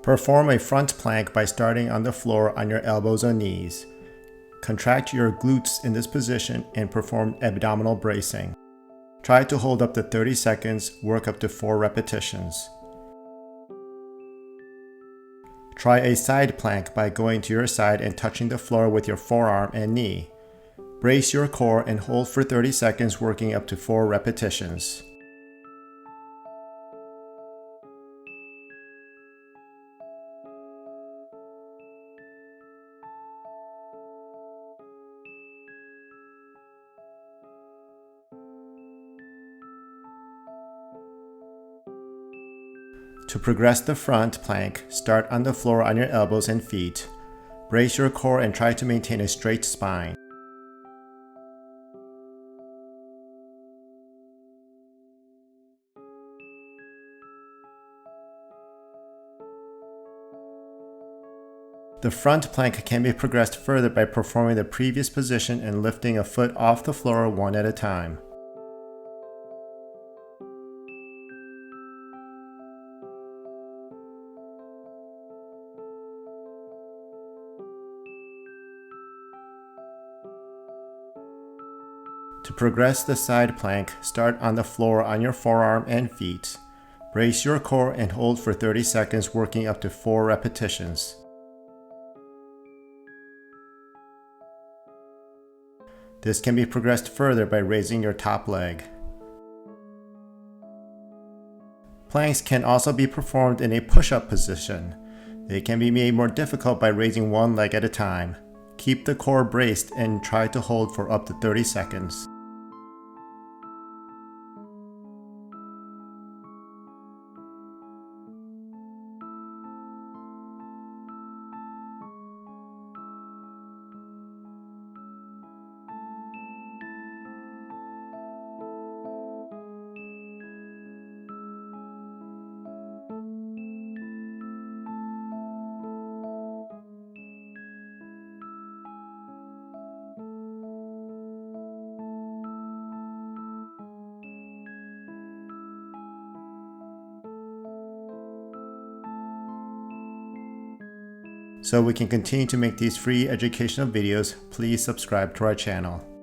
Perform a front plank by starting on the floor on your elbows or knees. Contract your glutes in this position and perform abdominal bracing. Try to hold up to 30 seconds, work up to 4 repetitions. Try a side plank by going to your side and touching the floor with your forearm and knee. Brace your core and hold for 30 seconds, working up to 4 repetitions. To progress the front plank, start on the floor on your elbows and feet. Brace your core and try to maintain a straight spine. The front plank can be progressed further by performing the previous position and lifting a foot off the floor one at a time. To progress the side plank, start on the floor on your forearm and feet. Brace your core and hold for 30 seconds, working up to 4 repetitions. This can be progressed further by raising your top leg. Planks can also be performed in a push-up position. They can be made more difficult by raising one leg at a time. Keep the core braced and try to hold for up to 30 seconds. So we can continue to make these free educational videos, please subscribe to our channel.